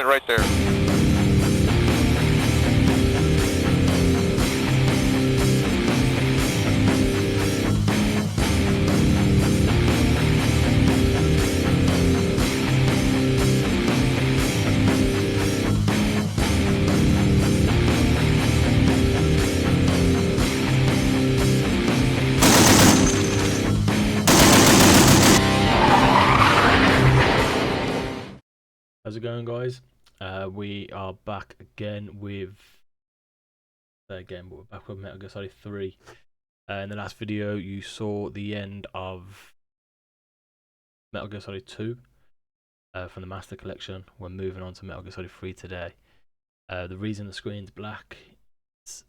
point right there. How's it going, guys? We are back again with but we're back with Metal Gear Solid 3. In the last video you saw the end of Metal Gear Solid 2 from the Master Collection. We're moving on to Metal Gear Solid 3 today. The reason the screen's black is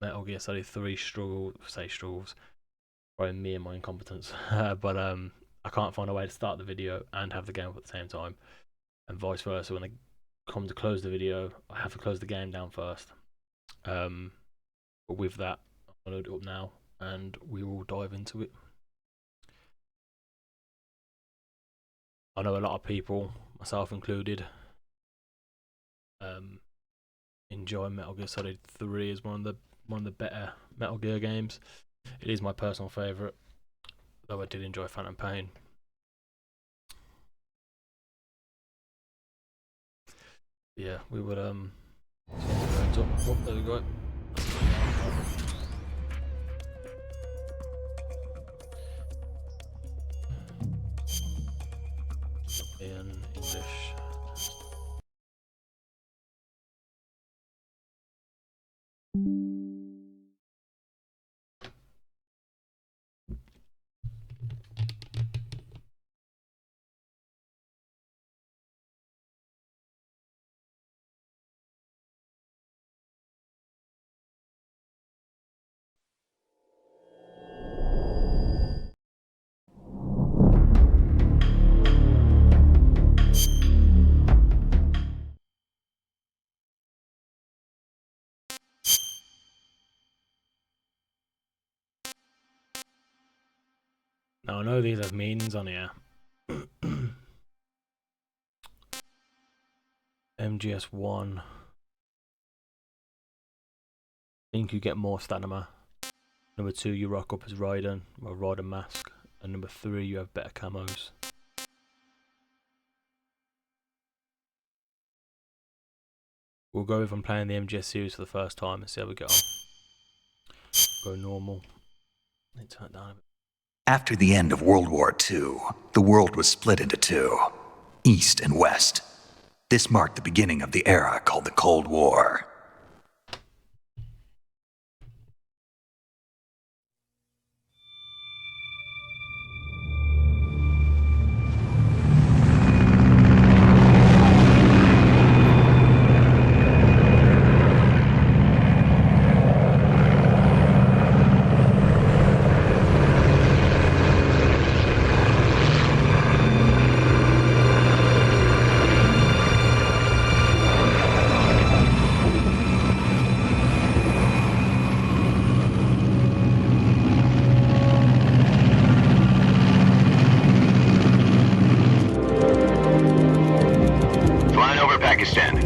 Metal Gear Solid 3 struggles, probably me and my incompetence, but I can't find a way to start the video and have the game up at the same time, and vice versa. When I come to close the video, I have to close the game down first. But with that, I'll load it up now and we will dive into it. I know a lot of people, myself included, enjoy Metal Gear Solid 3 as one of the better Metal Gear games. It is my personal favourite, though I did enjoy Phantom Pain. Yeah, we would oh, there we go. In English. Now I know these have meanings on here. MGS1. I think you get more stamina. Number 2, you rock up as Raiden, or Raiden mask. And number 3, you have better camos. We'll go if I'm playing the MGS series for the first time and see how we get on. Go normal. Let me turn it down a bit. After the end of World War II, the world was split into two, East and West. This marked the beginning of the era called the Cold War.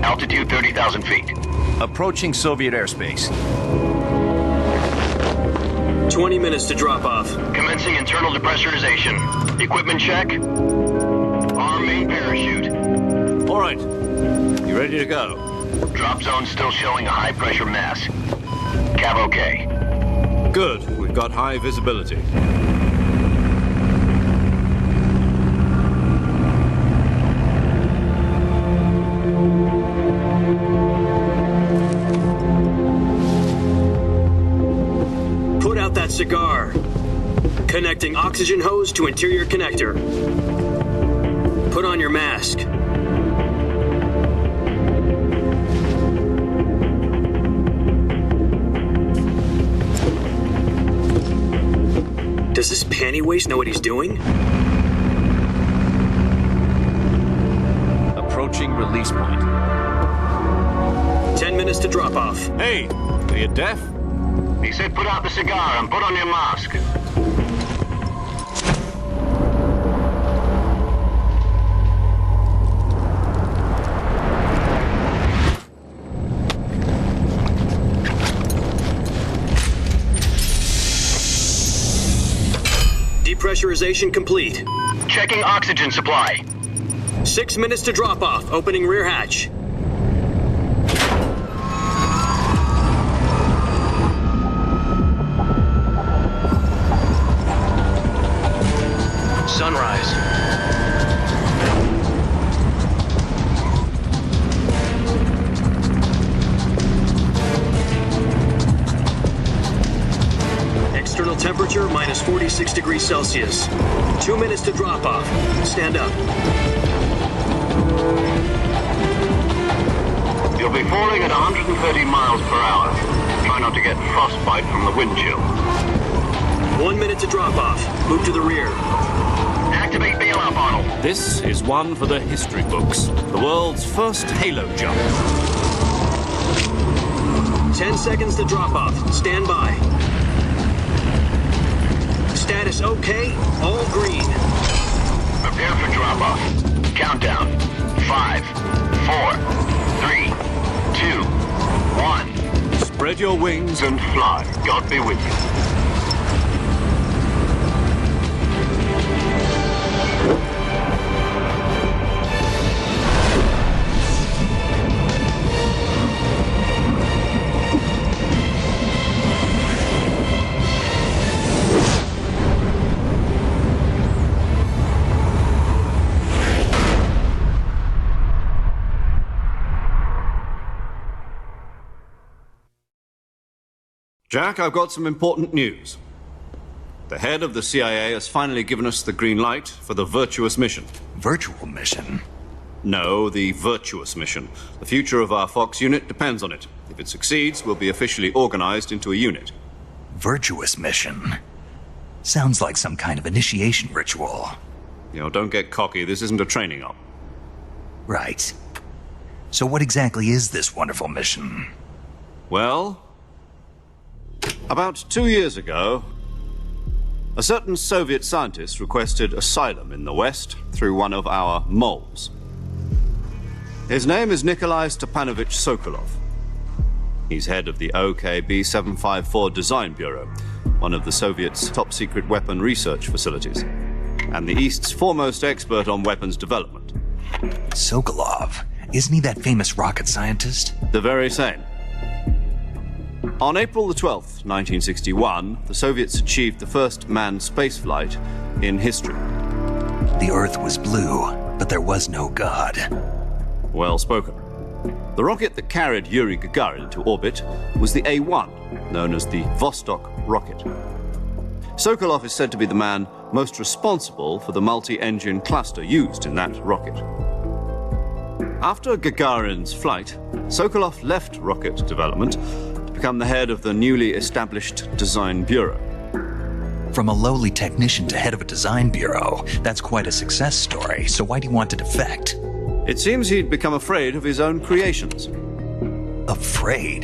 Altitude 30,000 feet. Approaching Soviet airspace. 20 minutes to drop off. Commencing internal depressurization. Equipment check. Arm main parachute. All right. You ready to go? Drop zone still showing a high pressure mass. Cav okay. Good. We've got high visibility. Cigar. Connecting oxygen hose to interior connector. Put on your mask. Does this panty waste know what he's doing? Approaching release point. 10 minutes to drop off. Hey, are you deaf? He said put out the cigar and put on your mask. Pressurization complete. Checking oxygen supply. 6 minutes to drop off. Opening rear hatch. Sunrise. External temperature minus 46 degrees Celsius. 2 minutes to drop off. Stand up. You'll be falling at 130 miles per hour. Try not to get frostbite from the wind chill. 1 minute to drop off. Move to the rear. Activate bailout bottle. This is one for the history books. The world's first halo jump. 10 seconds to drop off. Stand by. Status okay. All green. Prepare for drop off. Countdown. 5, 4, 3, 2, 1. Spread your wings And fly. God be with you. Jack, I've got some important news. The head of the CIA has finally given us the green light for the Virtuous mission. Virtual mission? No, the Virtuous mission. The future of our Fox unit depends on it. If it succeeds, we'll be officially organized into a unit. Virtuous mission? Sounds like some kind of initiation ritual. You know, don't get cocky. This isn't a training op. Right. So what exactly is this wonderful mission? Well, about 2 years ago, a certain Soviet scientist requested asylum in the West through one of our moles. His name is Nikolai Stepanovich Sokolov. He's head of the OKB 754 Design Bureau, one of the Soviets' top-secret weapon research facilities, and the East's foremost expert on weapons development. Sokolov? Isn't he that famous rocket scientist? The very same. On April the 12th, 1961, the Soviets achieved the first manned spaceflight in history. The Earth was blue, but there was no God. Well spoken. The rocket that carried Yuri Gagarin into orbit was the A-1, known as the Vostok rocket. Sokolov is said to be the man most responsible for the multi-engine cluster used in that rocket. After Gagarin's flight, Sokolov left rocket development to become the head of the newly established Design Bureau. From a lowly technician to head of a design bureau, that's quite a success story, so why do you want to defect? It seems he'd become afraid of his own creations. Afraid?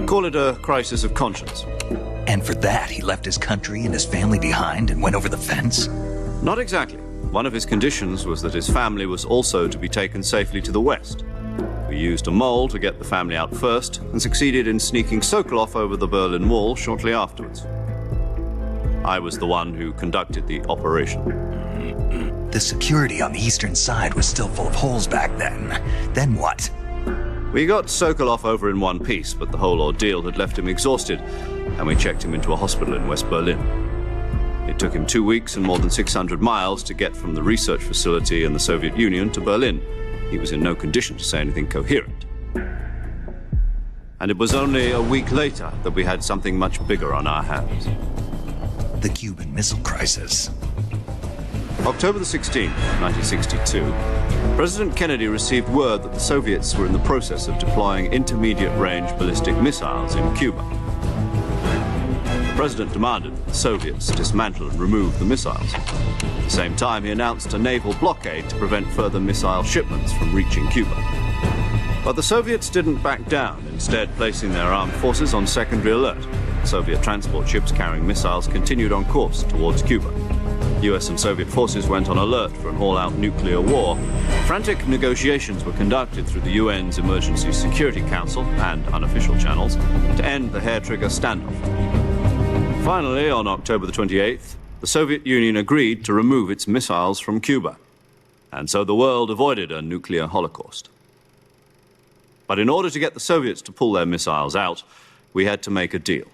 Call it a crisis of conscience. And for that, he left his country and his family behind and went over the fence? Not exactly. One of his conditions was that his family was also to be taken safely to the West. We used a mole to get the family out first and succeeded in sneaking Sokolov over the Berlin Wall shortly afterwards. I was the one who conducted the operation. The security on the eastern side was still full of holes back then. Then what? We got Sokolov over in one piece, but the whole ordeal had left him exhausted, and we checked him into a hospital in West Berlin. It took him 2 weeks and more than 600 miles to get from the research facility in the Soviet Union to Berlin. He was in no condition to say anything coherent. And it was only a week later that we had something much bigger on our hands. The Cuban Missile Crisis. October the 16th, 1962, President Kennedy received word that the Soviets were in the process of deploying intermediate-range ballistic missiles in Cuba. The president demanded that the Soviets dismantle and remove the missiles. At the same time, he announced a naval blockade to prevent further missile shipments from reaching Cuba. But the Soviets didn't back down, instead placing their armed forces on secondary alert. Soviet transport ships carrying missiles continued on course towards Cuba. US and Soviet forces went on alert for an all-out nuclear war. Frantic negotiations were conducted through the UN's Emergency Security Council and unofficial channels to end the hair-trigger standoff. Finally, on October the 28th, the Soviet Union agreed to remove its missiles from Cuba, and so the world avoided a nuclear holocaust. But in order to get the Soviets to pull their missiles out, we had to make a deal.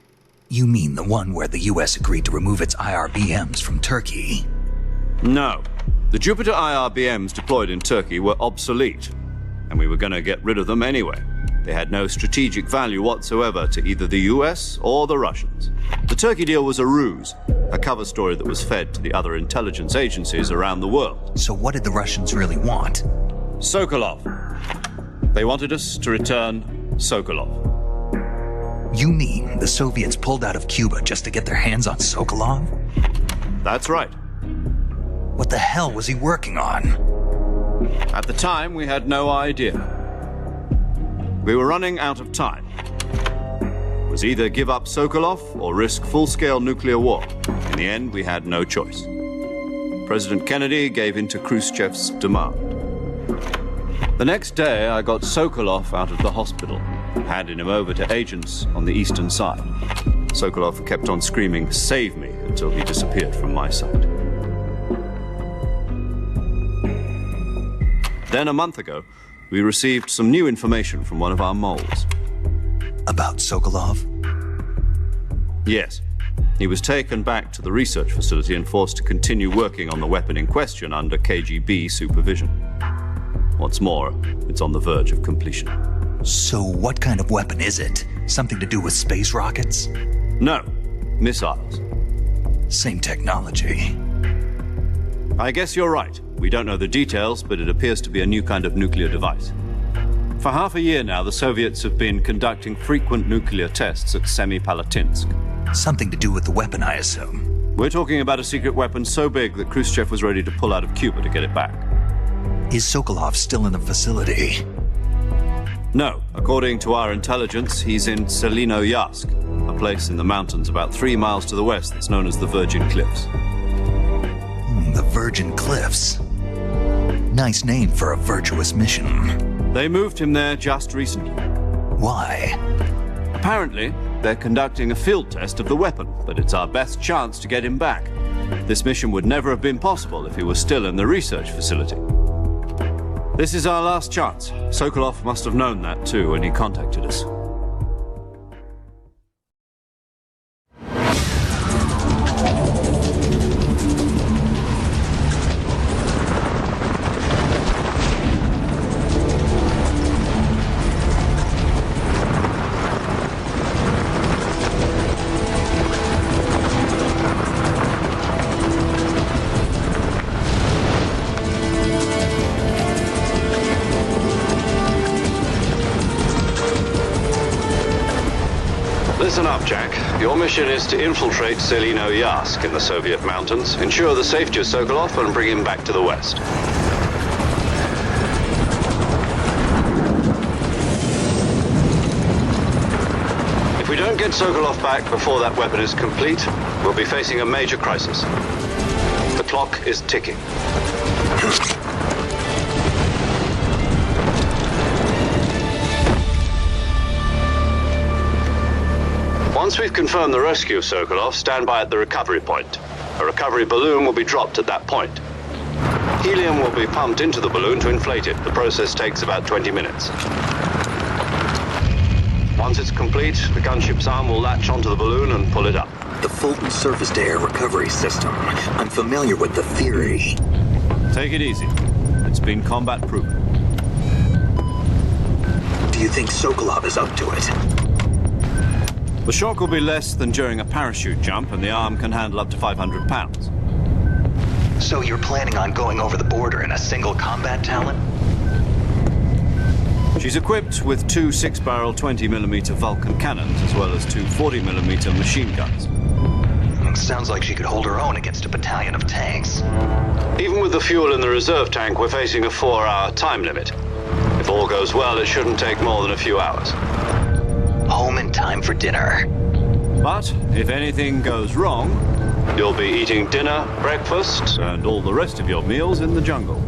You mean the one where the US agreed to remove its IRBMs from Turkey? No. The Jupiter IRBMs deployed in Turkey were obsolete, and we were going to get rid of them anyway. They had no strategic value whatsoever to either the US or the Russians. The Turkey deal was a ruse, a cover story that was fed to the other intelligence agencies around the world. So what did the Russians really want? Sokolov. They wanted us to return Sokolov. You mean the Soviets pulled out of Cuba just to get their hands on Sokolov? That's right. What the hell was he working on? At the time, we had no idea. We were running out of time. It was either give up Sokolov or risk full-scale nuclear war. In the end, we had no choice. President Kennedy gave in to Khrushchev's demand. The next day, I got Sokolov out of the hospital, handing him over to agents on the eastern side. Sokolov kept on screaming, "Save me," until he disappeared from my sight. Then, a month ago, we received some new information from one of our moles. About Sokolov? Yes. He was taken back to the research facility and forced to continue working on the weapon in question under KGB supervision. What's more, it's on the verge of completion. So what kind of weapon is it? Something to do with space rockets? No, missiles. Same technology. I guess you're right. We don't know the details, but it appears to be a new kind of nuclear device. For half a year now, the Soviets have been conducting frequent nuclear tests at Semipalatinsk. Something to do with the weapon, I assume. We're talking about a secret weapon so big that Khrushchev was ready to pull out of Cuba to get it back. Is Sokolov still in the facility? No. According to our intelligence, he's in Selinoyarsk, a place in the mountains about 3 miles to the west that's known as the Virgin Cliffs. The Virgin Cliffs. Nice name for a virtuous mission. They moved him there just recently. Why? Apparently, they're conducting a field test of the weapon, but it's our best chance to get him back. This mission would never have been possible if he was still in the research facility. This is our last chance. Sokolov must have known that too when he contacted us. Listen up, Jack. Your mission is to infiltrate Selinoyarsk in the Soviet mountains, ensure the safety of Sokolov, and bring him back to the West. If we don't get Sokolov back before that weapon is complete, we'll be facing a major crisis. The clock is ticking. Once we've confirmed the rescue of Sokolov, stand by at the recovery point. A recovery balloon will be dropped at that point. Helium will be pumped into the balloon to inflate it. The process takes about 20 minutes. Once it's complete, the gunship's arm will latch onto the balloon and pull it up. The Fulton surface-to-air recovery system. I'm familiar with the theory. Take it easy. It's been combat-proven. Do you think Sokolov is up to it? The shock will be less than during a parachute jump, and the arm can handle up to 500 pounds. So you're planning on going over the border in a single combat Talon? She's equipped with 2 6-barrel 20mm Vulcan cannons, as well as 2 40mm machine guns. Sounds like she could hold her own against a battalion of tanks. Even with the fuel in the reserve tank, we're facing a 4-hour time limit. If all goes well, it shouldn't take more than a few hours. Home in time for dinner. But if anything goes wrong, you'll be eating dinner, breakfast, and all the rest of your meals in the jungle.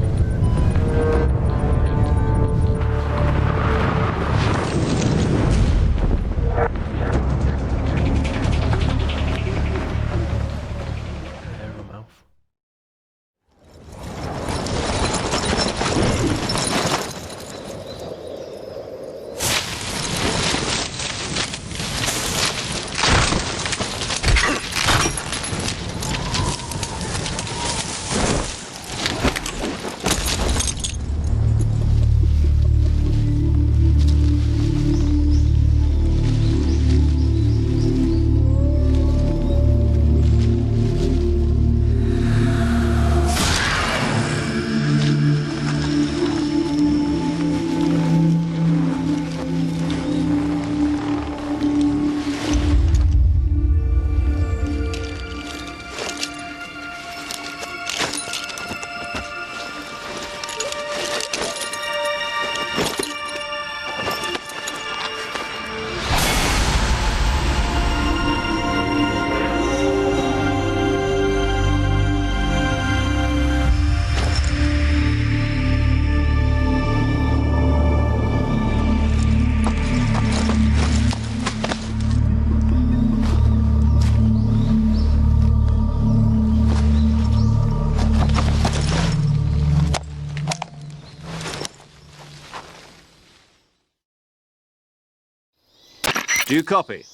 Do you copy?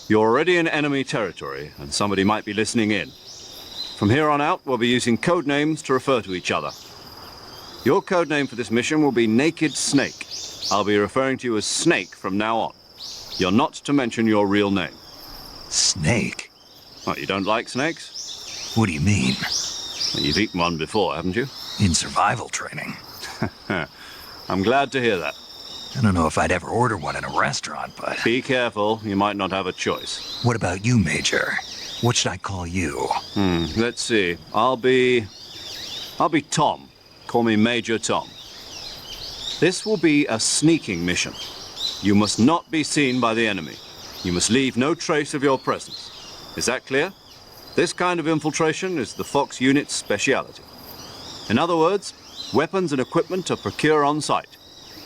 You're already in enemy territory, and somebody might be listening in. From here on out, we'll be using code names to refer to each other. Your code name for this mission will be Naked Snake. I'll be referring to you as Snake from now on. You're not to mention your real name. Snake? What, you don't like snakes? What do you mean? Well, you've eaten one before, haven't you? In survival training. I'm glad to hear that. I don't know if I'd ever order one in a restaurant, but... Be careful, you might not have a choice. What about you, Major? What should I call you? Let's see. I'll be Tom. Call me Major Tom. This will be a sneaking mission. You must not be seen by the enemy. You must leave no trace of your presence. Is that clear? This kind of infiltration is the Fox unit's speciality. In other words, weapons and equipment are procured on site.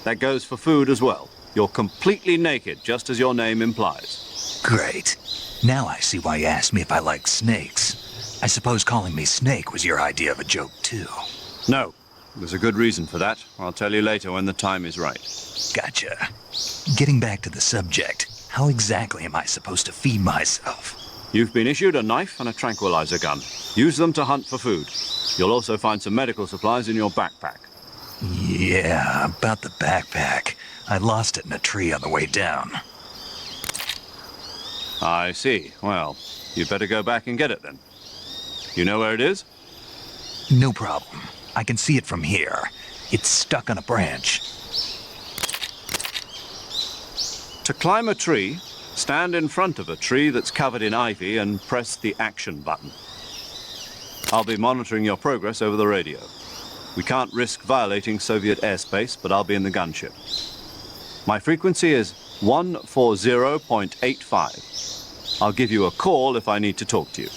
That goes for food as well. You're completely naked, just as your name implies. Great. Now I see why you asked me if I like snakes. I suppose calling me Snake was your idea of a joke, too. No, there's a good reason for that. I'll tell you later when the time is right. Gotcha. Getting back to the subject, how exactly am I supposed to feed myself? You've been issued a knife and a tranquilizer gun. Use them to hunt for food. You'll also find some medical supplies in your backpack. Yeah, about the backpack. I lost it in a tree on the way down. I see. Well, you'd better go back and get it then. You know where it is? No problem. I can see it from here. It's stuck on a branch. To climb a tree, stand in front of a tree that's covered in ivy and press the action button. I'll be monitoring your progress over the radio. We can't risk violating Soviet airspace, but I'll be in the gunship. My frequency is 140.85. I'll give you a call if I need to talk to you.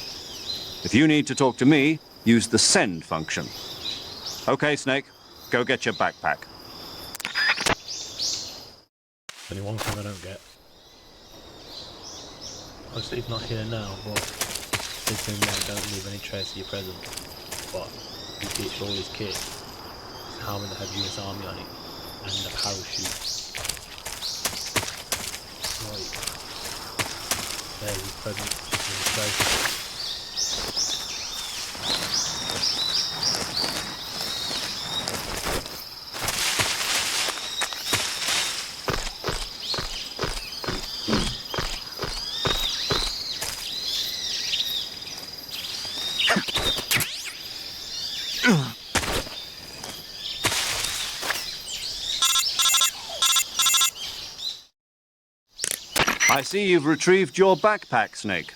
If you need to talk to me, use the send function. Okay, Snake, go get your backpack. Only one thing I don't get. Obviously he's not here now, but his thing there, don't leave any trace of your presence. But he keeps all his kit. His helmet that had US Army on it, and a parachute. Right. There's his presence in his place. I see you've retrieved your backpack, Snake.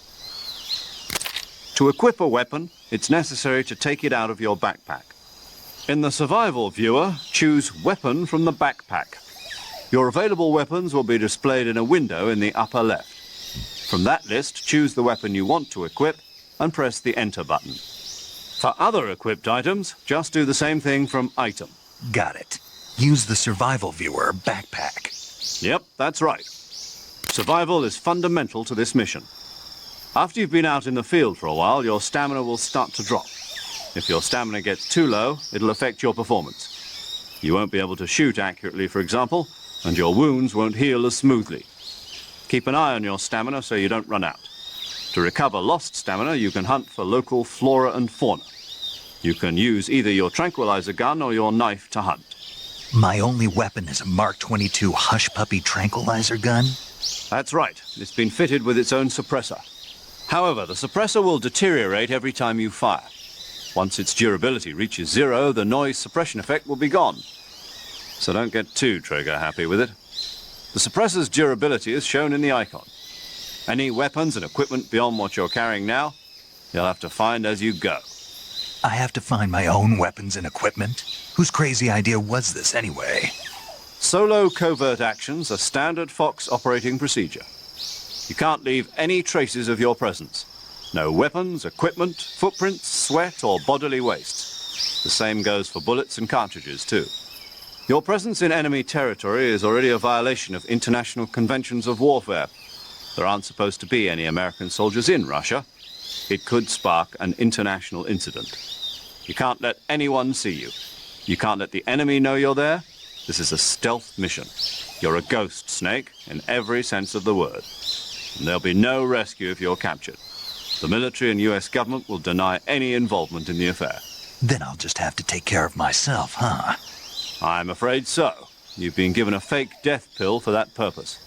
To equip a weapon, it's necessary to take it out of your backpack. In the survival viewer, choose Weapon from the backpack. Your available weapons will be displayed in a window in the upper left. From that list, choose the weapon you want to equip and press the Enter button. For other equipped items, just do the same thing from Item. Got it. Use the survival viewer backpack. Yep, that's right. Survival is fundamental to this mission. After you've been out in the field for a while, your stamina will start to drop. If your stamina gets too low, it'll affect your performance. You won't be able to shoot accurately, for example, and your wounds won't heal as smoothly. Keep an eye on your stamina so you don't run out. To recover lost stamina, you can hunt for local flora and fauna. You can use either your tranquilizer gun or your knife to hunt. My only weapon is a Mark 22 Hush Puppy tranquilizer gun? That's right. It's been fitted with its own suppressor. However, the suppressor will deteriorate every time you fire. Once its durability reaches 0, the noise suppression effect will be gone. So don't get too trigger happy with it. The suppressor's durability is shown in the icon. Any weapons and equipment beyond what you're carrying now, you'll have to find as you go. I have to find my own weapons and equipment? Whose crazy idea was this anyway? Solo covert actions are standard Fox operating procedure. You can't leave any traces of your presence. No weapons, equipment, footprints, sweat, or bodily waste. The same goes for bullets and cartridges, too. Your presence in enemy territory is already a violation of international conventions of warfare. There aren't supposed to be any American soldiers in Russia. It could spark an international incident. You can't let anyone see you. You can't let the enemy know you're there, This is a stealth mission. You're a ghost, Snake, in every sense of the word. And there'll be no rescue if you're captured. The military and US government will deny any involvement in the affair. Then I'll just have to take care of myself, huh? I'm afraid so. You've been given a fake death pill for that purpose.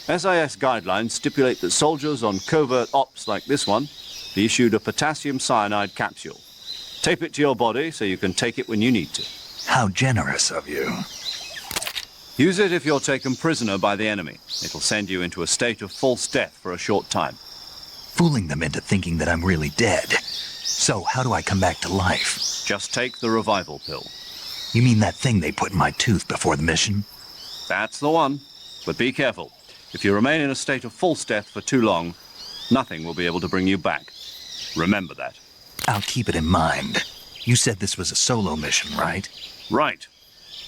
SIS guidelines stipulate that soldiers on covert ops like this one be issued a potassium cyanide capsule. Tape it to your body so you can take it when you need to. How generous of you. Use it if you're taken prisoner by the enemy. It'll send you into a state of false death for a short time. Fooling them into thinking that I'm really dead. So how do I come back to life? Just take the revival pill. You mean that thing they put in my tooth before the mission? That's the one. But be careful. If you remain in a state of false death for too long, nothing will be able to bring you back. Remember that. I'll keep it in mind. You said this was a solo mission, right? Right.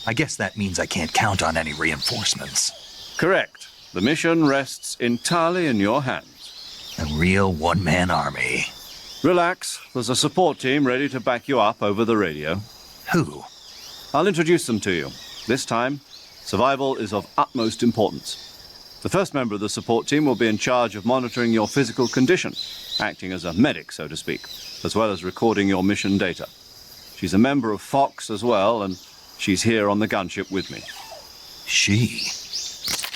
I guess that means I can't count on any reinforcements. Correct. The mission rests entirely in your hands. A real one-man army. Relax. There's a support team ready to back you up over the radio. Who? I'll introduce them to you. This time, survival is of utmost importance. The first member of the support team will be in charge of monitoring your physical condition, acting as a medic, so to speak, as well as recording your mission data. She's a member of Fox as well, and she's here on the gunship with me. She.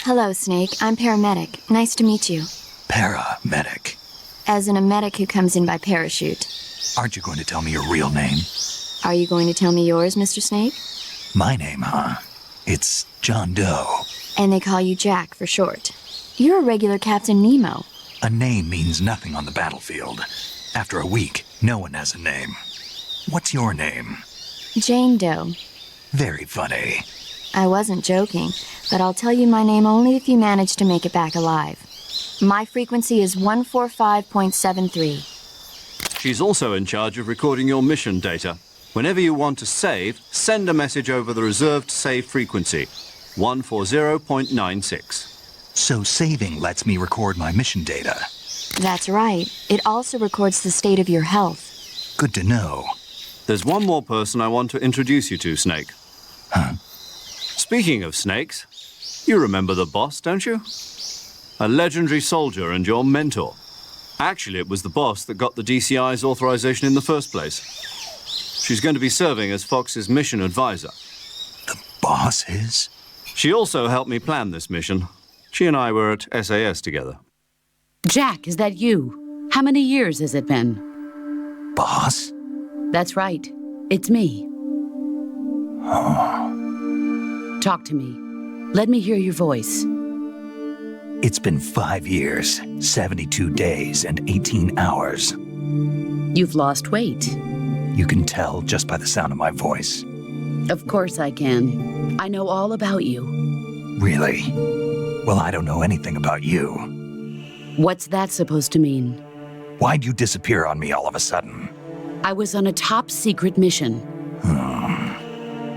Hello, Snake. I'm paramedic. Nice to meet you. Paramedic. As in a medic who comes in by parachute. Aren't you going to tell me your real name? Are you going to tell me yours, Mr. Snake? My name, huh? It's John Doe. And they call you Jack for short. You're a regular Captain Nemo. A name means nothing on the battlefield. After a week, no one has a name. What's your name? Jane Doe. Very funny. I wasn't joking, but I'll tell you my name only if you manage to make it back alive. My frequency is 145.73. She's also in charge of recording your mission data. Whenever you want to save, send a message over the reserved save frequency, 140.96. So saving lets me record my mission data. That's right. It also records the state of your health. Good to know. There's one more person I want to introduce you to, Snake. Huh? Speaking of snakes, you remember the boss, don't you? A legendary soldier and your mentor. Actually, it was the boss that got the DCI's authorization in the first place. She's going to be serving as Fox's mission advisor. The boss is? She also helped me plan this mission. She and I were at SAS together. Jack, is that you? How many years has it been? Boss? That's right. It's me. Talk to me. Let me hear your voice. It's been 5 years, 72 days, and 18 hours. You've lost weight. You can tell just by the sound of my voice. Of course I can. I know all about you. Really? Well, I don't know anything about you. What's that supposed to mean? Why'd you disappear on me all of a sudden? I was on a top-secret mission.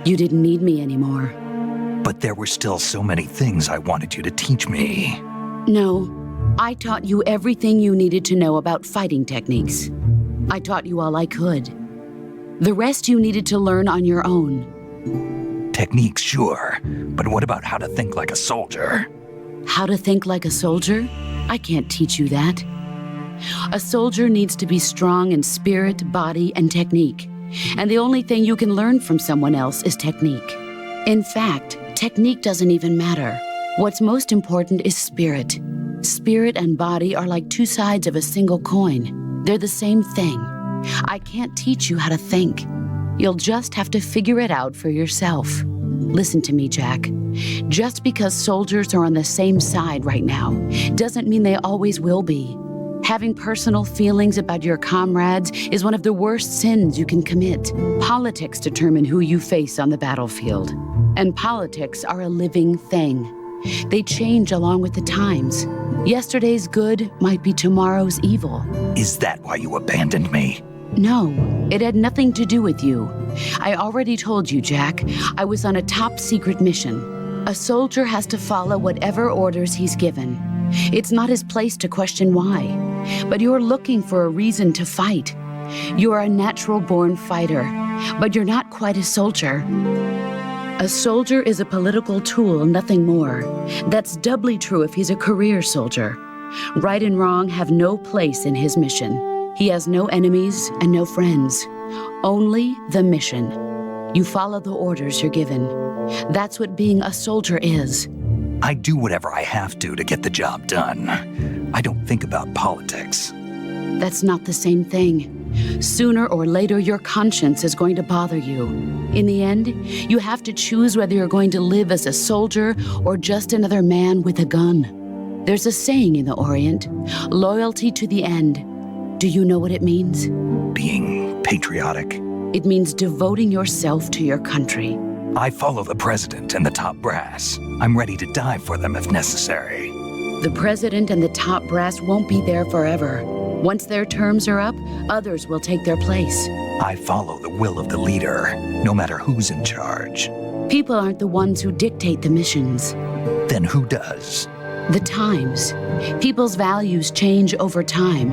You didn't need me anymore. But there were still so many things I wanted you to teach me. No, I taught you everything you needed to know about fighting techniques. I taught you all I could. The rest you needed to learn on your own. Techniques, sure. But what about how to think like a soldier? How to think like a soldier? I can't teach you that. A soldier needs to be strong in spirit, body, and technique. And the only thing you can learn from someone else is technique. In fact, technique doesn't even matter. What's most important is spirit. Spirit and body are like two sides of a single coin. They're the same thing. I can't teach you how to think. You'll just have to figure it out for yourself. Listen to me, Jack. Just because soldiers are on the same side right now doesn't mean they always will be. Having personal feelings about your comrades is one of the worst sins you can commit. Politics determine who you face on the battlefield. And politics are a living thing. They change along with the times. Yesterday's good might be tomorrow's evil. Is that why you abandoned me? No, it had nothing to do with you. I already told you, Jack. I was on a top-secret mission. A soldier has to follow whatever orders he's given. It's not his place to question why. But you're looking for a reason to fight. You are a natural-born fighter, but you're not quite a soldier. A soldier is a political tool, nothing more. That's doubly true if he's a career soldier. Right and wrong have no place in his mission. He has no enemies and no friends. Only the mission. You follow the orders you're given. That's what being a soldier is. I do whatever I have to get the job done. I don't think about politics. That's not the same thing. Sooner or later, your conscience is going to bother you. In the end, you have to choose whether you're going to live as a soldier or just another man with a gun. There's a saying in the Orient, loyalty to the end. Do you know what it means? Being patriotic. It means devoting yourself to your country. I follow the president and the top brass. I'm ready to die for them if necessary. The president and the top brass won't be there forever. Once their terms are up, others will take their place. I follow the will of the leader, no matter who's in charge. People aren't the ones who dictate the missions. Then who does? The times. People's values change over time,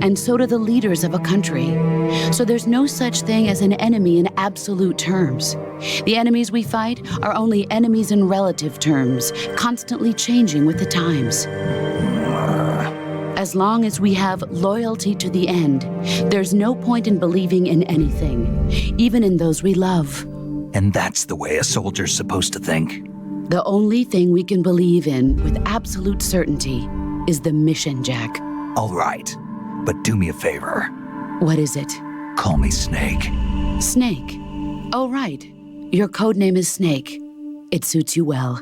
and so do the leaders of a country. So there's no such thing as an enemy in absolute terms. The enemies we fight are only enemies in relative terms, constantly changing with the times. As long as we have loyalty to the end, there's no point in believing in anything, even in those we love. And that's the way a soldier's supposed to think? The only thing we can believe in with absolute certainty is the mission, Jack. All right, but do me a favor. What is it? Call me Snake. Snake. Oh, right. Your code name is Snake. It suits you well.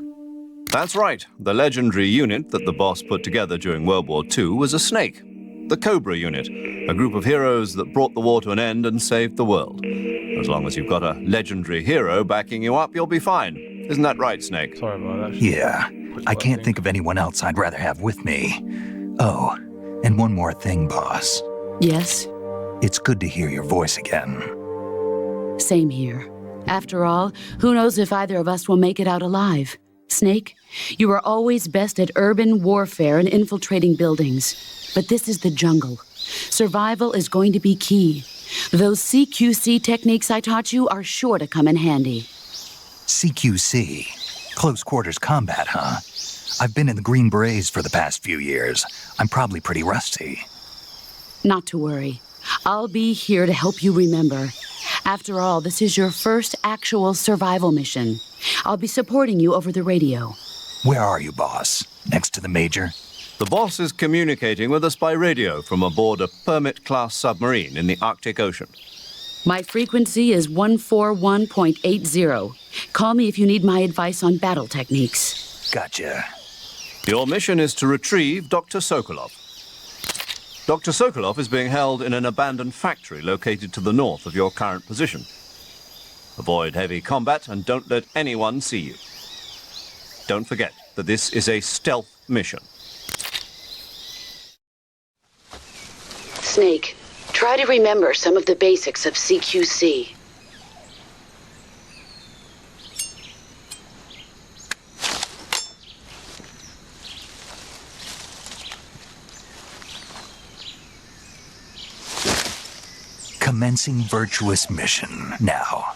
That's right. The legendary unit that the boss put together during World War II was a snake. The Cobra unit, a group of heroes that brought the war to an end and saved the world. As long as you've got a legendary hero backing you up, you'll be fine. Isn't that right, Snake? Sorry about that. Yeah, I can't think of anyone else I'd rather have with me. Oh, and one more thing, boss. Yes? It's good to hear your voice again. Same here. After all, who knows if either of us will make it out alive? Snake, you are always best at urban warfare and infiltrating buildings. But this is the jungle. Survival is going to be key. Those CQC techniques I taught you are sure to come in handy. CQC? Close quarters combat, huh? I've been in the Green Berets for the past few years. I'm probably pretty rusty. Not to worry. I'll be here to help you remember. After all, this is your first actual survival mission. I'll be supporting you over the radio. Where are you, boss? Next to the Major? The boss is communicating with us by radio from aboard a Permit-class submarine in the Arctic Ocean. My frequency is 141.80. Call me if you need my advice on battle techniques. Gotcha. Your mission is to retrieve Dr. Sokolov. Dr. Sokolov is being held in an abandoned factory located to the north of your current position. Avoid heavy combat and don't let anyone see you. Don't forget that this is a stealth mission. Snake, try to remember some of the basics of CQC. Commencing virtuous mission now.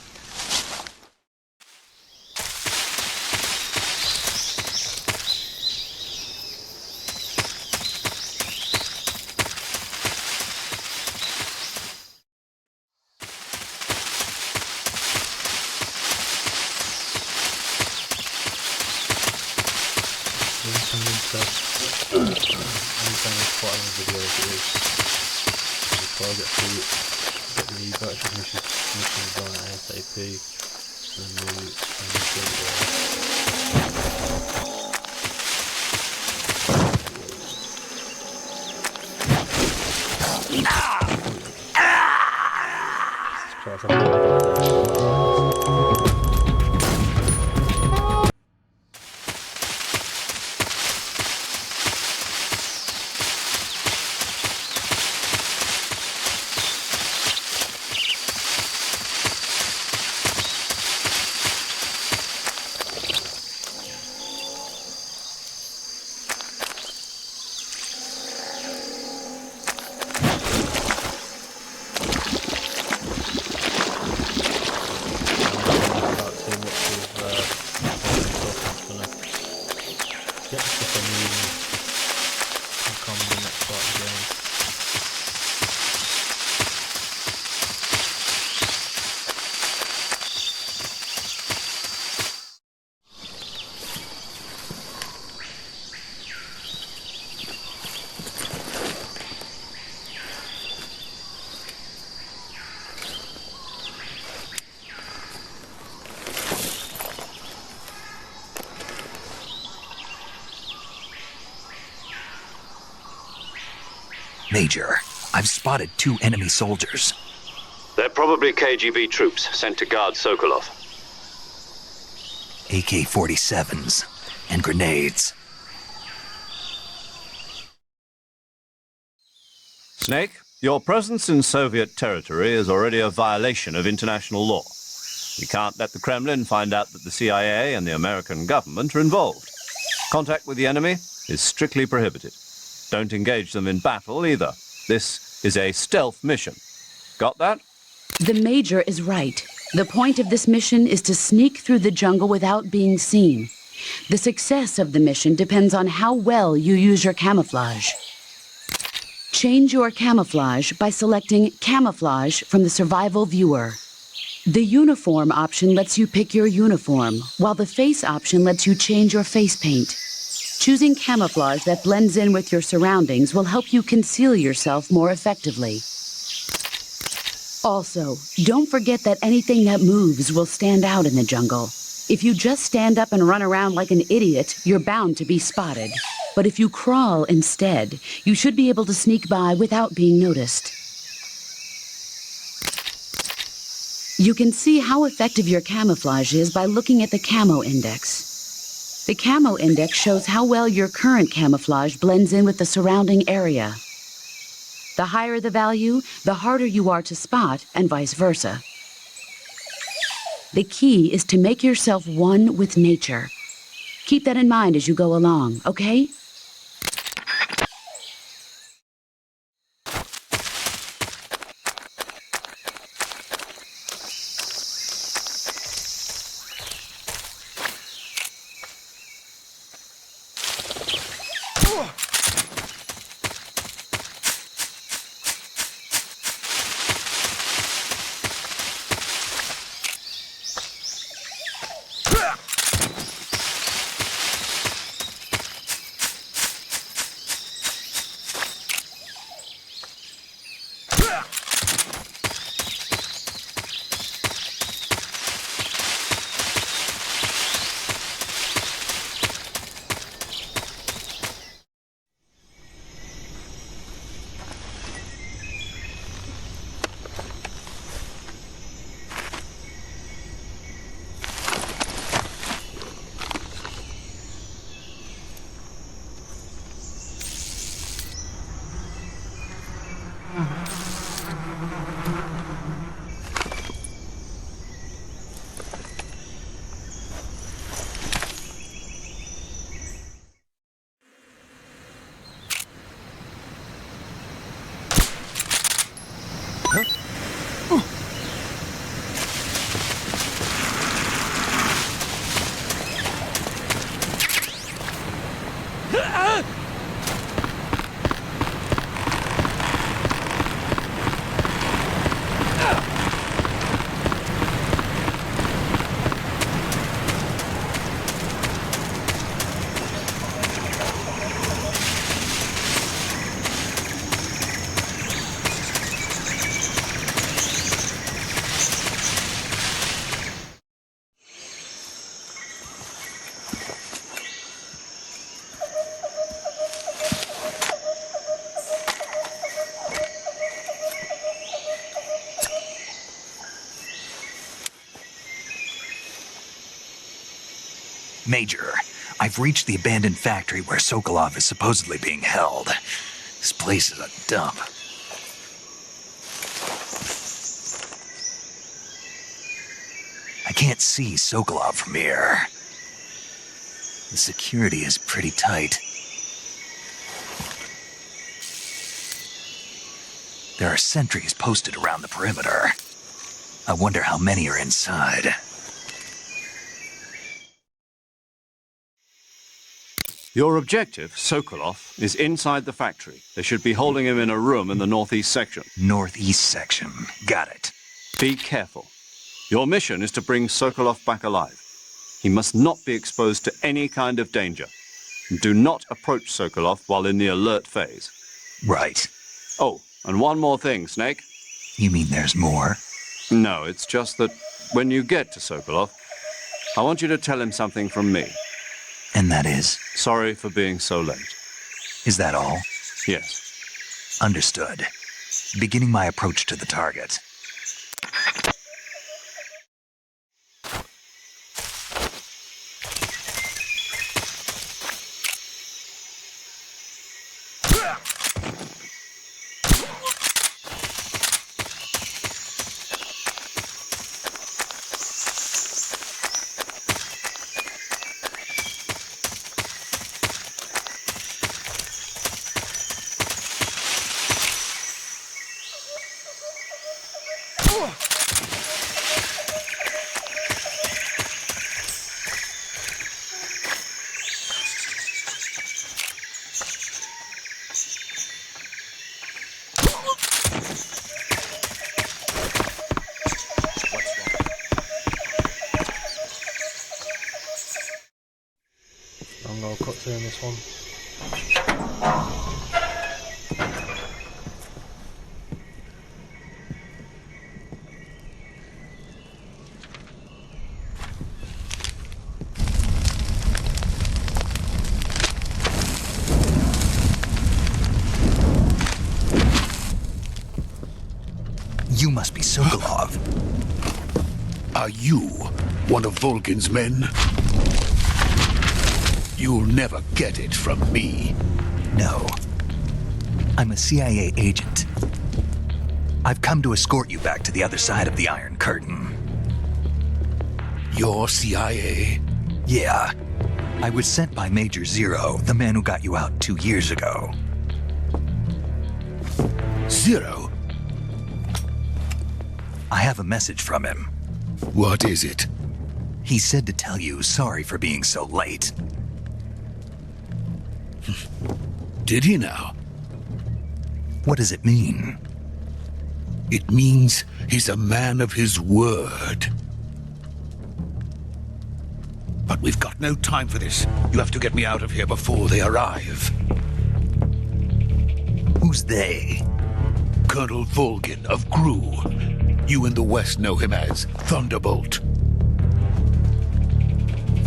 get the stuff I need and come the next part of the game. Major, I've spotted 2 enemy soldiers. They're probably KGB troops sent to guard Sokolov. AK-47s and grenades. Snake, your presence in Soviet territory is already a violation of international law. We can't let the Kremlin find out that the CIA and the American government are involved. Contact with the enemy is strictly prohibited. Don't engage them in battle either. This is a stealth mission. Got that? The Major is right. The point of this mission is to sneak through the jungle without being seen. The success of the mission depends on how well you use your camouflage. Change your camouflage by selecting Camouflage from the Survival Viewer. The Uniform option lets you pick your uniform, while the Face option lets you change your face paint. Choosing camouflage that blends in with your surroundings will help you conceal yourself more effectively. Also, don't forget that anything that moves will stand out in the jungle. If you just stand up and run around like an idiot, you're bound to be spotted. But if you crawl instead, you should be able to sneak by without being noticed. You can see how effective your camouflage is by looking at the Camo Index. The Camo Index shows how well your current camouflage blends in with the surrounding area. The higher the value, the harder you are to spot, and vice versa. The key is to make yourself one with nature. Keep that in mind as you go along, okay? Major, I've reached the abandoned factory where Sokolov is supposedly being held. This place is a dump. I can't see Sokolov from here. The security is pretty tight. There are sentries posted around the perimeter. I wonder how many are inside. Your objective, Sokolov, is inside the factory. They should be holding him in a room in the northeast section. Northeast section. Got it. Be careful. Your mission is to bring Sokolov back alive. He must not be exposed to any kind of danger. Do not approach Sokolov while in the alert phase. Right. Oh, and one more thing, Snake. You mean there's more? No, it's just that when you get to Sokolov, I want you to tell him something from me. And that is? Sorry for being so late. Is that all? Yes. Understood. Beginning my approach to the target. I'm gonna cut through this one. You must be Sokolov. Are you one of Volgin's men? You'll never get it from me. No. I'm a CIA agent. I've come to escort you back to the other side of the Iron Curtain. You're CIA? Yeah. I was sent by Major Zero, the man who got you out 2 years ago. Zero? I have a message from him. What is it? He said to tell you sorry for being so late. Did he now? What does it mean? It means he's a man of his word. But we've got no time for this. You have to get me out of here before they arrive. Who's they? Colonel Volgin of GRU. You in the West know him as Thunderbolt.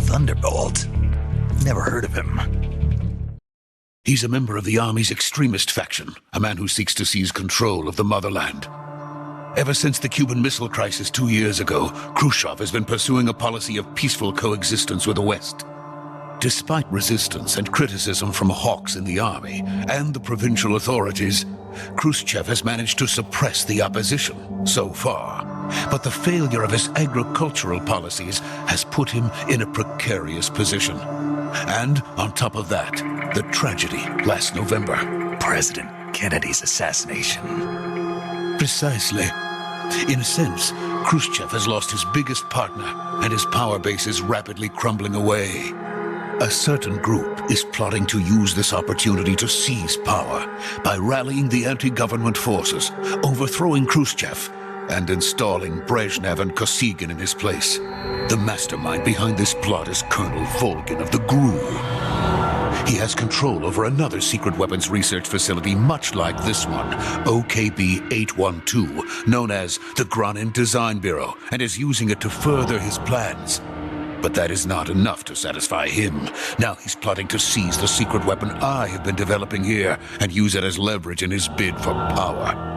Thunderbolt? Never heard of him. He's a member of the Army's extremist faction, a man who seeks to seize control of the motherland. Ever since the Cuban Missile Crisis 2 years ago, Khrushchev has been pursuing a policy of peaceful coexistence with the West. Despite resistance and criticism from hawks in the army and the provincial authorities, Khrushchev has managed to suppress the opposition so far. But the failure of his agricultural policies has put him in a precarious position. And on top of that, the tragedy last November. President Kennedy's assassination. Precisely. In a sense, Khrushchev has lost his biggest partner, and his power base is rapidly crumbling away. A certain group is plotting to use this opportunity to seize power by rallying the anti-government forces, overthrowing Khrushchev, and installing Brezhnev and Kosygin in his place. The mastermind behind this plot is Colonel Volgin of the GRU. He has control over another secret weapons research facility much like this one, OKB-812, known as the Granin Design Bureau, and is using it to further his plans. But that is not enough to satisfy him. Now he's plotting to seize the secret weapon I have been developing here and use it as leverage in his bid for power.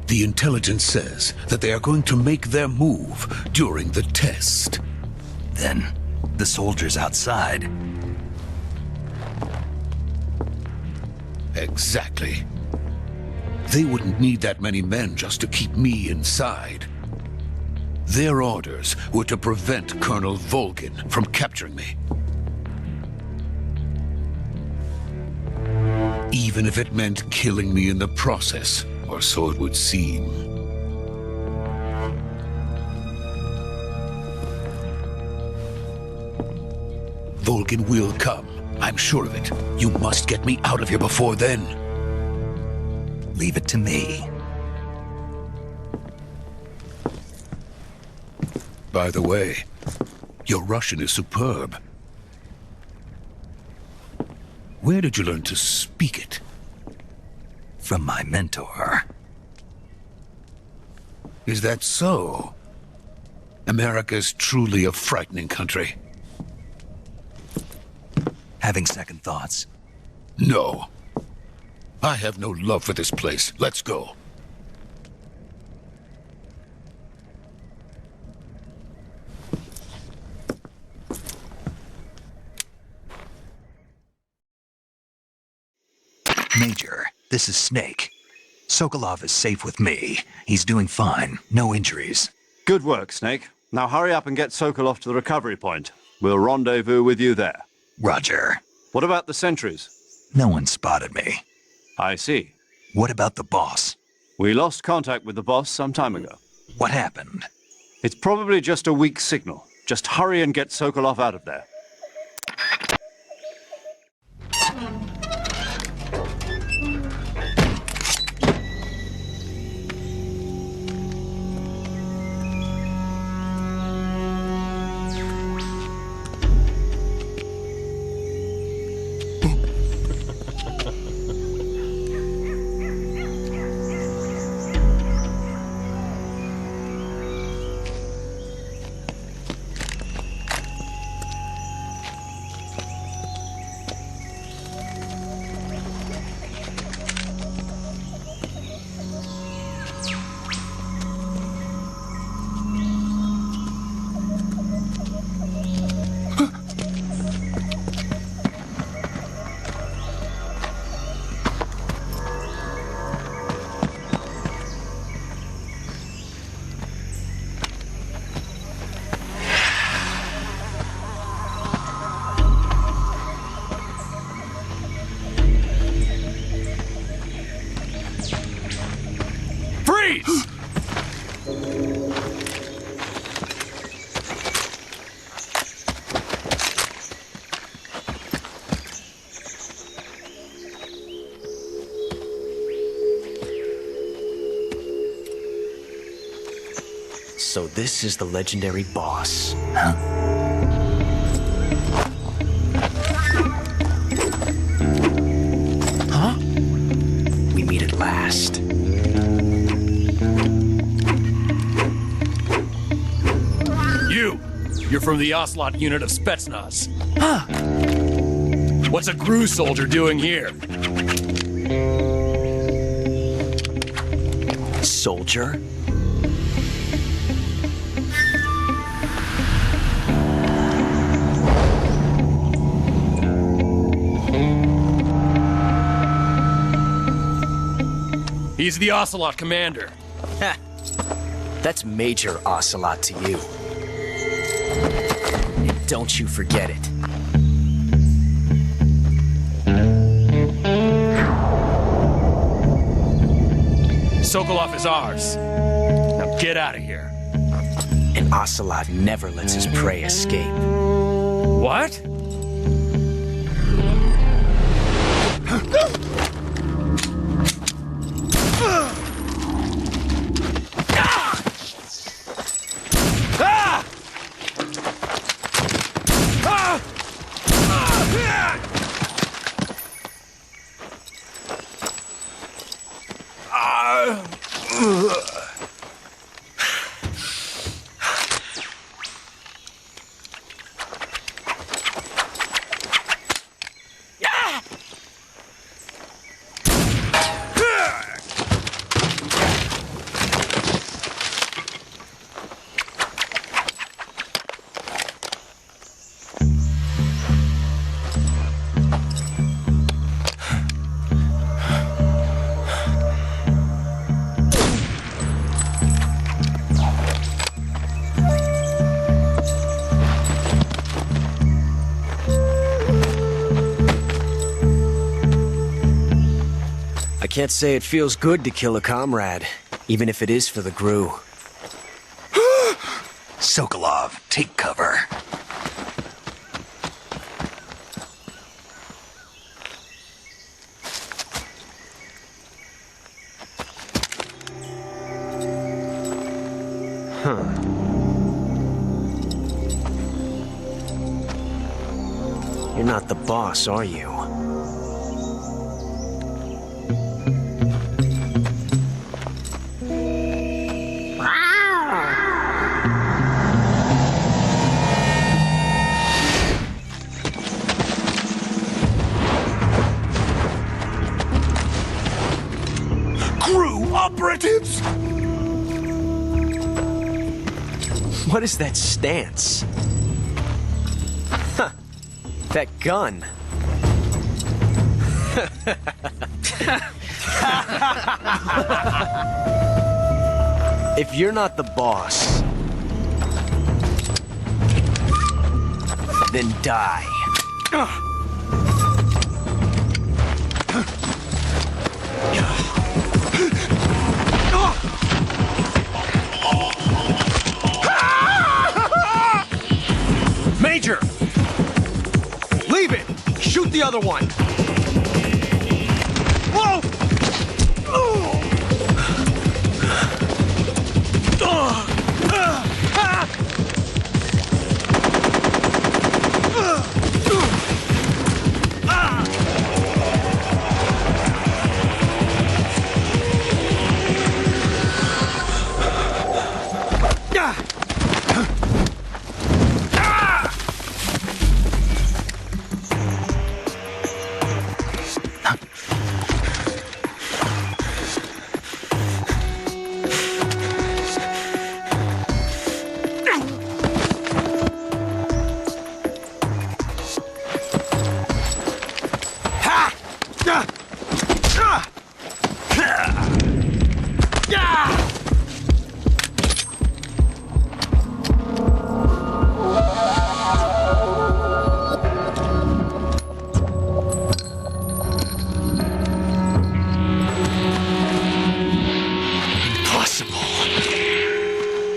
The intelligence says that they are going to make their move during the test. Then, the soldiers outside. Exactly. They wouldn't need that many men just to keep me inside. Their orders were to prevent Colonel Volgin from capturing me. Even if it meant killing me in the process, or so it would seem. Volgin will come. I'm sure of it. You must get me out of here before then. Leave it to me. By the way, your Russian is superb. Where did you learn to speak it? From my mentor. Is that so? America's truly a frightening country. Having second thoughts? No. I have no love for this place. Let's go. Major, this is Snake. Sokolov is safe with me. He's doing fine. No injuries. Good work, Snake. Now hurry up and get Sokolov to the recovery point. We'll rendezvous with you there. Roger. What about the sentries? No one spotted me. I see. What about the boss? We lost contact with the boss some time ago. What happened? It's probably just a weak signal. Just hurry and get Sokolov out of there. So this is the legendary boss. Huh? Huh? We meet at last. You're from the Ocelot unit of Spetsnaz. Huh? What's a GRU soldier doing here? Soldier? He's the Ocelot commander. Ha! That's Major Ocelot to you. And don't you forget it. Sokolov is ours. Now get out of here. And Ocelot never lets his prey escape. What? I can't say it feels good to kill a comrade, even if it is for the GRU. Sokolov, take cover. You're not the boss, are you? Crew operatives! What is that stance? Huh. That gun. If you're not the boss, then die. Major! Leave it! Shoot the other one! Whoa!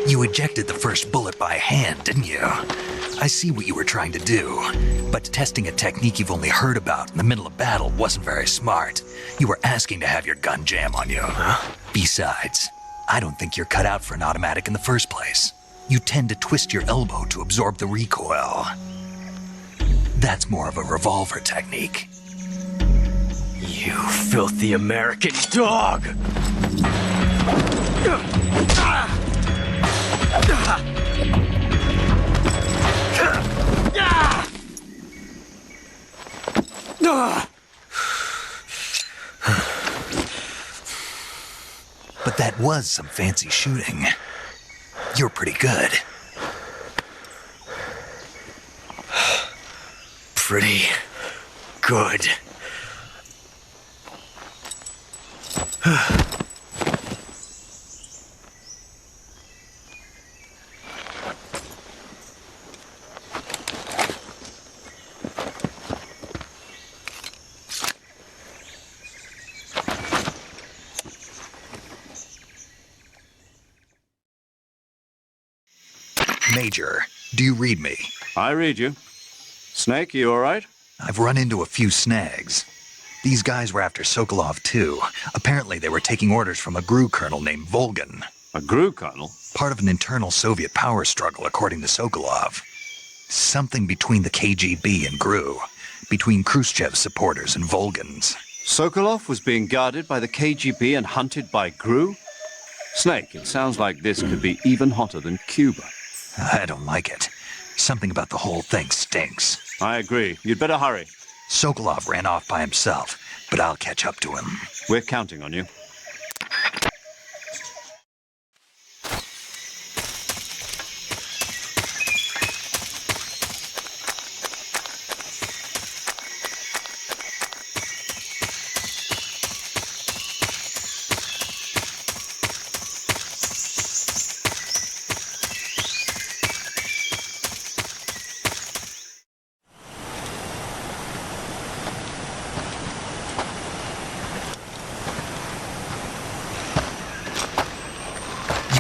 You ejected the first bullet by hand, didn't you? I see what you were trying to do, but testing a technique you've only heard about in the middle of battle wasn't very smart. You were asking to have your gun jam on you. Huh? Besides, I don't think you're cut out for an automatic in the first place. You tend to twist your elbow to absorb the recoil. That's more of a revolver technique. You filthy American dog! But that was some fancy shooting. You're pretty good. Pretty good. Major, do you read me? I read you. Snake, you all right? I've run into a few snags. These guys were after Sokolov, too. Apparently they were taking orders from a GRU colonel named Volgin. A GRU colonel? Part of an internal Soviet power struggle, according to Sokolov. Something between the KGB and GRU. Between Khrushchev's supporters and Volgin's. Sokolov was being guarded by the KGB and hunted by GRU? Snake, it sounds like this could be even hotter than Cuba. I don't like it. Something about the whole thing stinks. I agree. You'd better hurry. Sokolov ran off by himself, but I'll catch up to him. We're counting on you.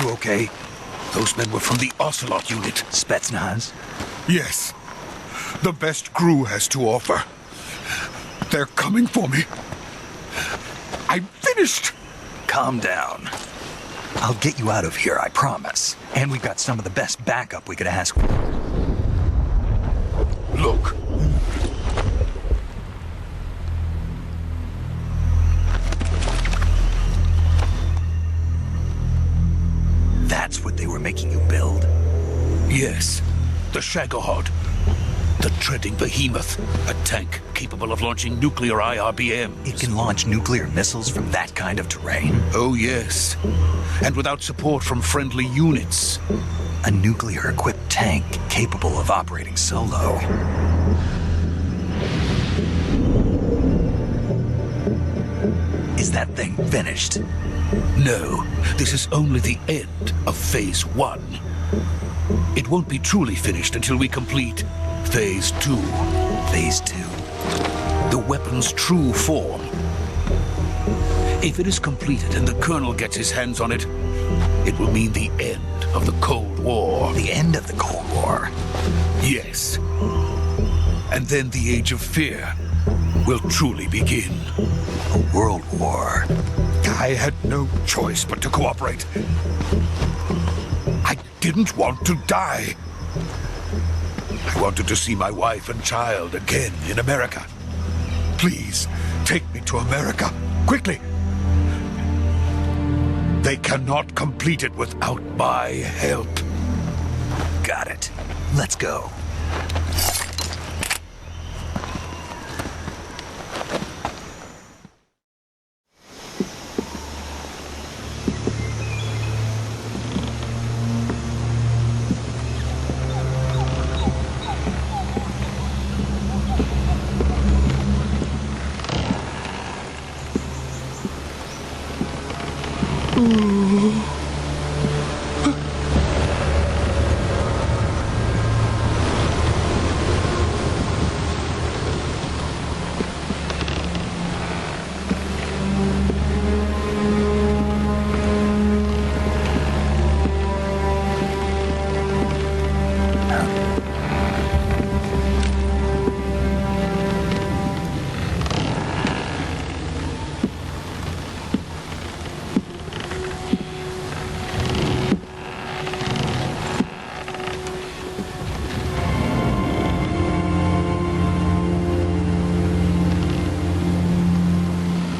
You okay? Those men were from the Ocelot unit. Spetsnaz? Yes. The best GRU has to offer. They're coming for me. I'm finished. Calm down. I'll get you out of here, I promise. And we've got some of the best backup we could ask for. Look. That's what they were making you build? Yes, the Shagohod. The treading behemoth. A tank capable of launching nuclear IRBMs. It can launch nuclear missiles from that kind of terrain? Oh, yes. And without support from friendly units. A nuclear-equipped tank capable of operating solo. Is that thing finished? No, this is only the end of Phase 1. It won't be truly finished until we complete Phase 2. Phase 2? The weapon's true form. If it is completed and the Colonel gets his hands on it, it will mean the end of the Cold War. The end of the Cold War? Yes. And then the Age of Fear will truly begin. A world war. I had no choice but to cooperate. I didn't want to die. I wanted to see my wife and child again in America. Please, take me to America, quickly. They cannot complete it without my help. Got it. Let's go.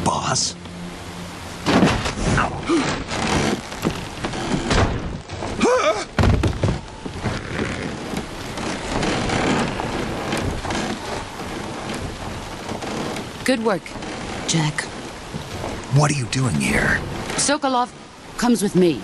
Boss? Good work, Jack. What are you doing here? Sokolov comes with me.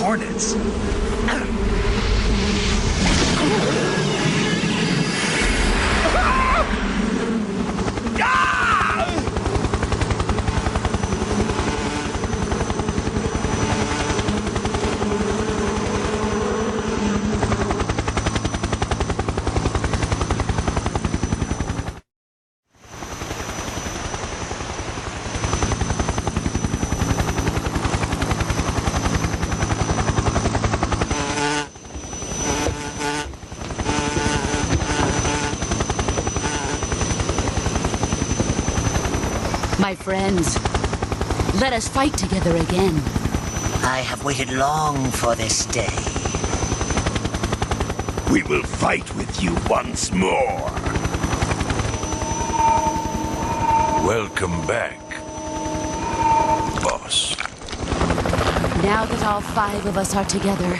Hornets. My friends, let us fight together again. I have waited long for this day. We will fight with you once more. Welcome back, boss. Now that all 5 of us are together,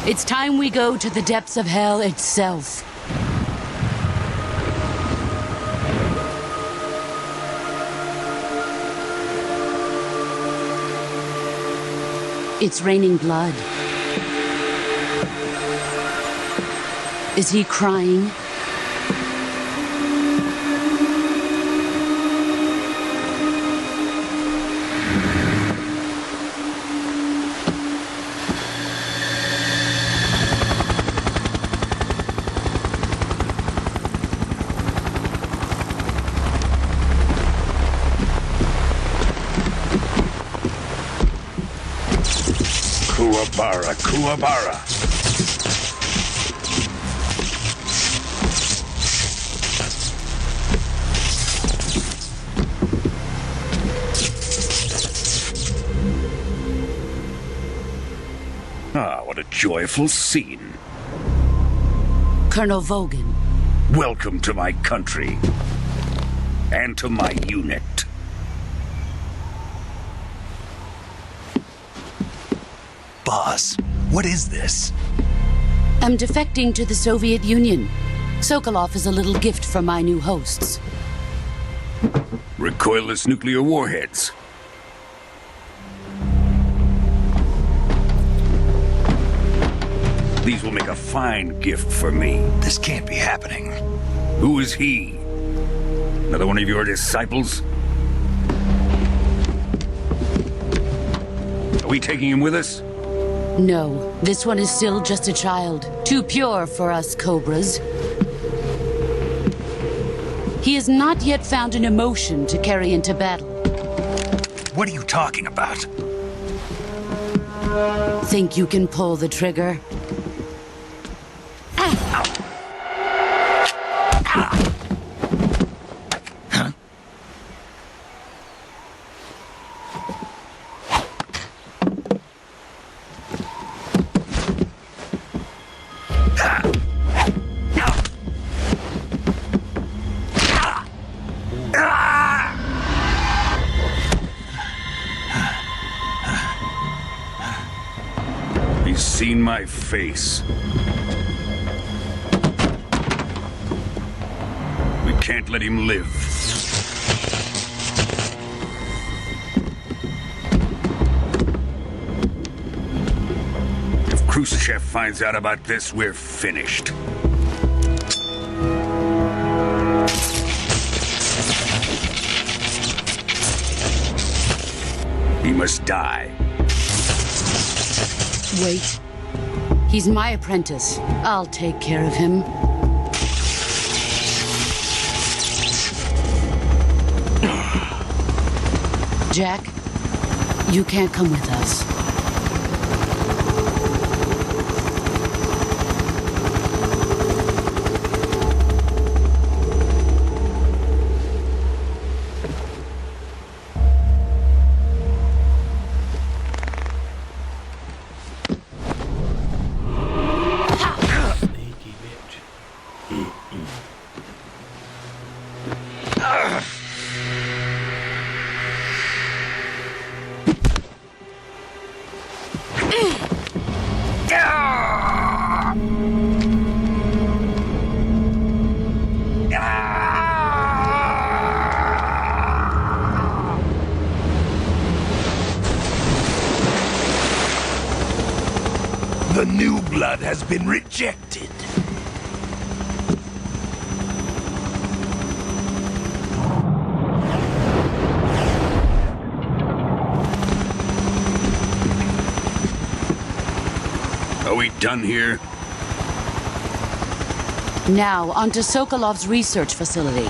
it's time we go to the depths of hell itself. It's raining blood. Is he crying? Kuwabara, Kuwabara. Ah, what a joyful scene. Colonel Vogan. Welcome to my country. And to my unit. Boss, what is this? I'm defecting to the Soviet Union. Sokolov is a little gift from my new hosts. Recoilless nuclear warheads. These will make a fine gift for me. This can't be happening. Who is he? Another one of your disciples? Are we taking him with us? No, this one is still just a child. Too pure for us Cobras. He has not yet found an emotion to carry into battle. What are you talking about? Think you can pull the trigger? He's seen my face. We can't let him live. If Khrushchev finds out about this, we're finished. He must die. Wait. He's my apprentice. I'll take care of him. Jack, you can't come with us. The new blood has been rejected. Are we done here? Now, onto Sokolov's research facility.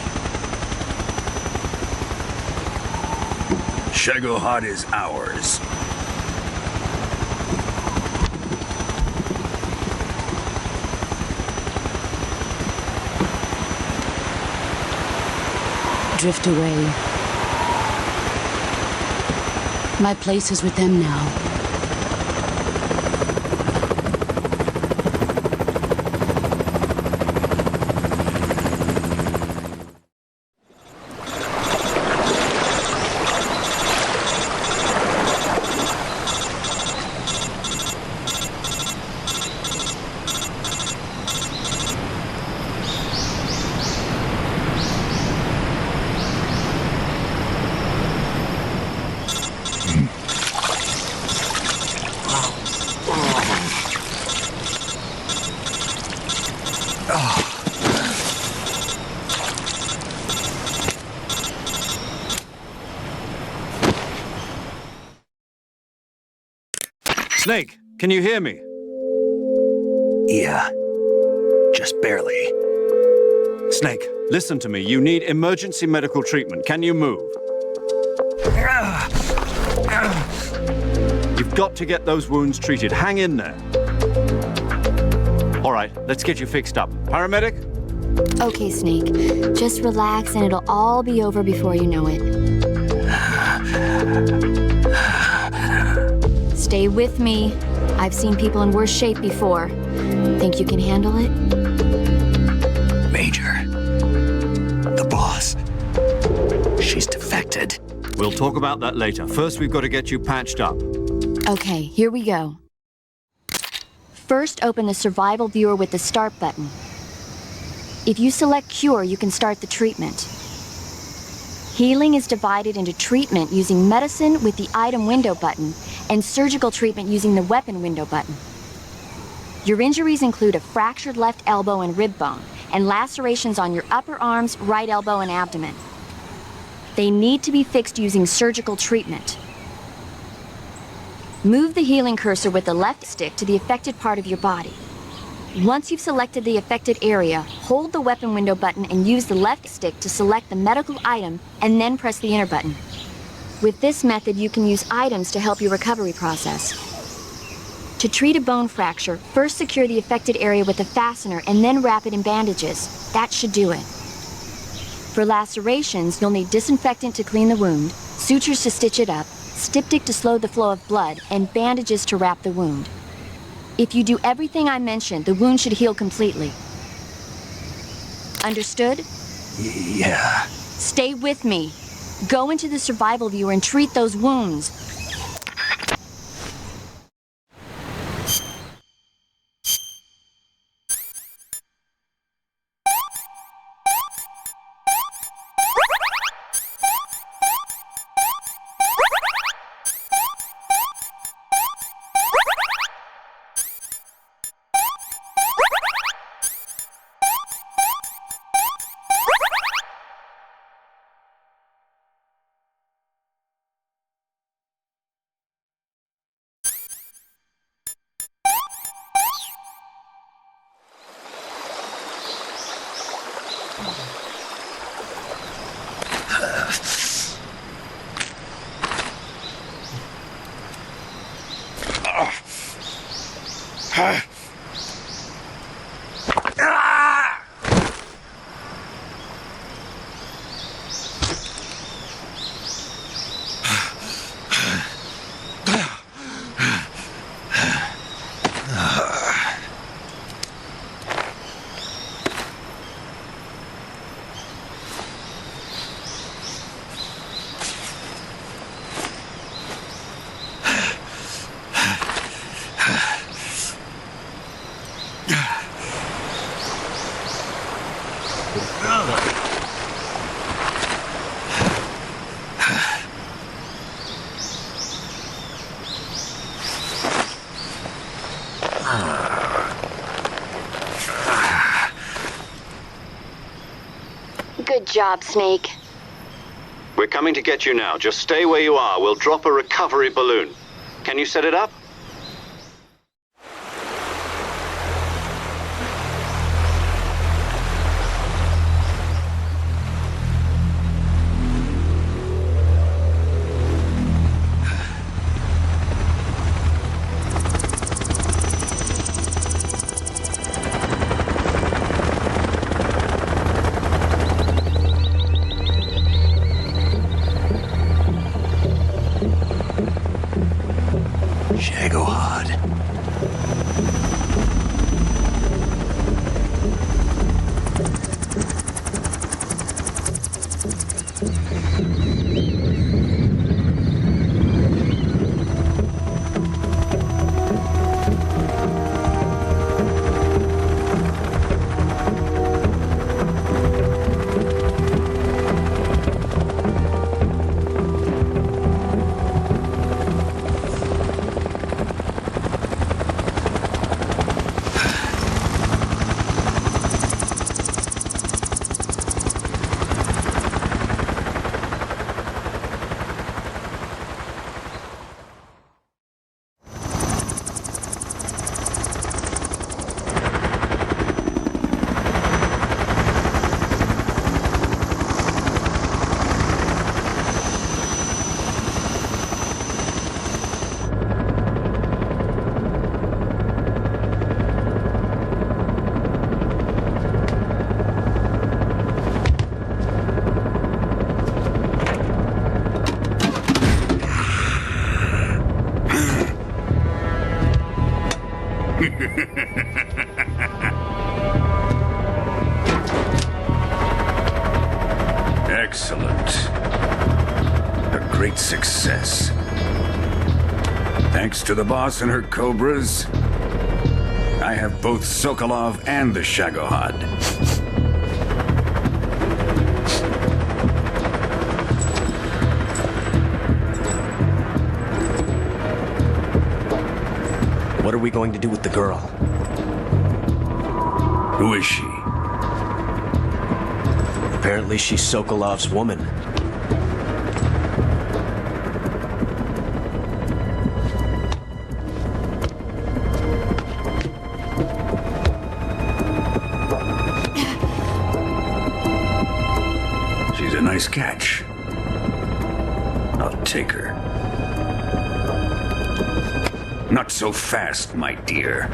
Shagohod is ours. Drift away. My place is with them now. Snake, can you hear me? Yeah. Just barely. Snake, listen to me. You need emergency medical treatment. Can you move? You've got to get those wounds treated. Hang in there. All right, let's get you fixed up. Paramedic? Okay, Snake. Just relax and it'll all be over before you know it. Stay with me. I've seen people in worse shape before. Think you can handle it? Major. The boss. She's defected. We'll talk about that later. First, we've got to get you patched up. Okay, here we go. First, open the survival viewer with the start button. If you select Cure, you can start the treatment. Healing is divided into treatment using medicine with the item window button and surgical treatment using the weapon window button. Your injuries include a fractured left elbow and rib bone and lacerations on your upper arms, right elbow, and abdomen. They need to be fixed using surgical treatment. Move the healing cursor with the left stick to the affected part of your body. Once you've selected the affected area, hold the weapon window button and use the left stick to select the medical item and then press the enter button. With this method, you can use items to help your recovery process. To treat a bone fracture, first secure the affected area with a fastener and then wrap it in bandages. That should do it. For lacerations, you'll need disinfectant to clean the wound, sutures to stitch it up, styptic to slow the flow of blood, and bandages to wrap the wound. If you do everything I mentioned, the wound should heal completely. Understood? Yeah. Stay with me. Go into the survival viewer and treat those wounds. Good job, Snake. We're coming to get you now. Just stay where you are. We'll drop a recovery balloon. Can you set it up? Shit. great success. Thanks to the boss and her cobras, I have both Sokolov and the Shagohod. What are we going to do with the girl? Who is she? Apparently she's Sokolov's woman. She's a nice catch. I'll take her. Not so fast, my dear.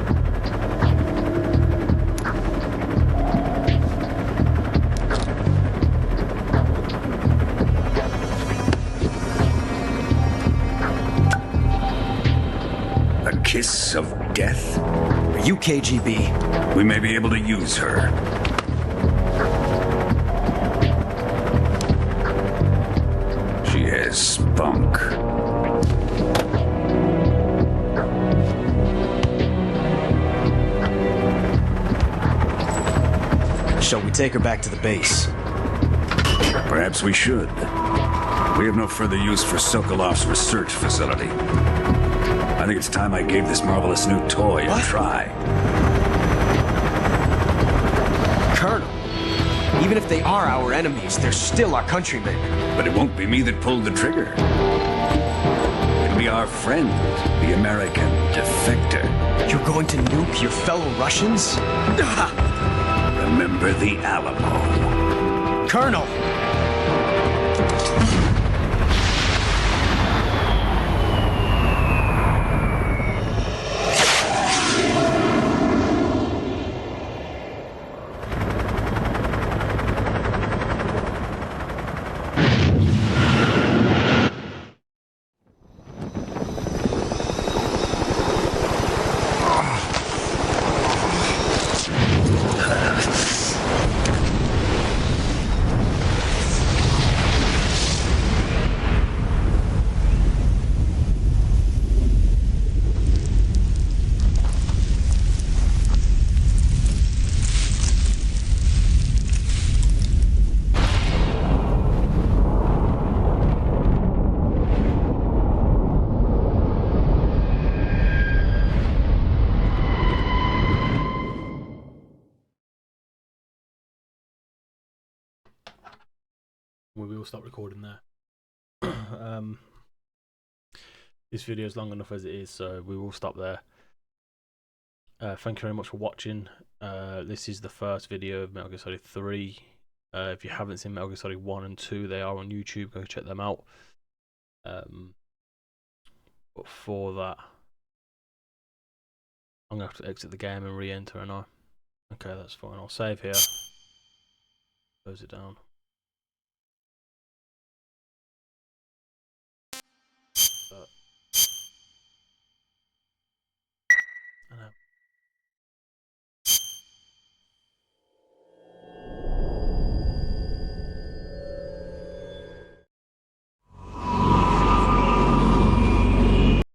A kiss of death? Are you KGB? We may be able to use her. She has spunk. Shall we take her back to the base? Perhaps we should. We have no further use for Sokolov's research facility. I think it's time I gave this marvelous new toy a try. Colonel, even if they are our enemies, they're still our countrymen. But it won't be me that pulled the trigger. It'll be our friend, the American defector. You're going to nuke your fellow Russians? Remember the Alamo. Colonel! We will stop recording there. This video is long enough as it is, so we will stop there. Thank you very much for watching. This is the first video of Metal Gear Solid 3. If you haven't seen Metal Gear Solid 1 and 2, they are on YouTube. Go check them out. But for that, I'm going to have to exit the game and re-enter, and I. Okay, that's fine. I'll save here. Close it down.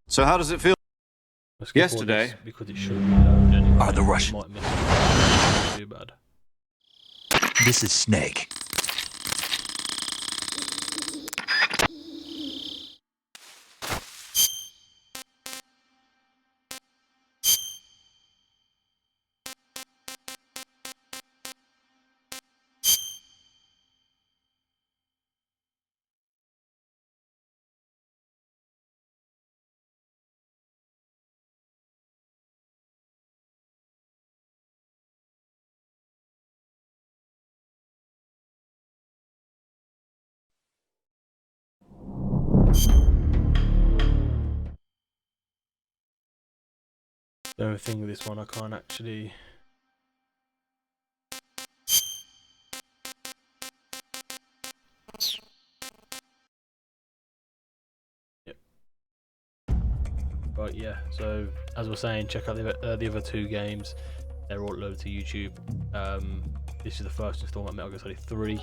So how does it feel? Yesterday, because it should be Are the Russians? Too bad. This is Snake. The only thing with this one, I can't actually. Yep. But yeah, so as we're saying, check out the other two games. They're all loaded to YouTube. This is the first installment of Metal Gear Solid 3.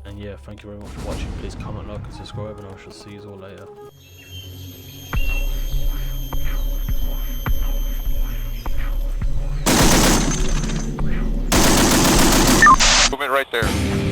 And yeah, thank you very much for watching. Please comment, like, and subscribe, and I shall see you all later. Movement right there.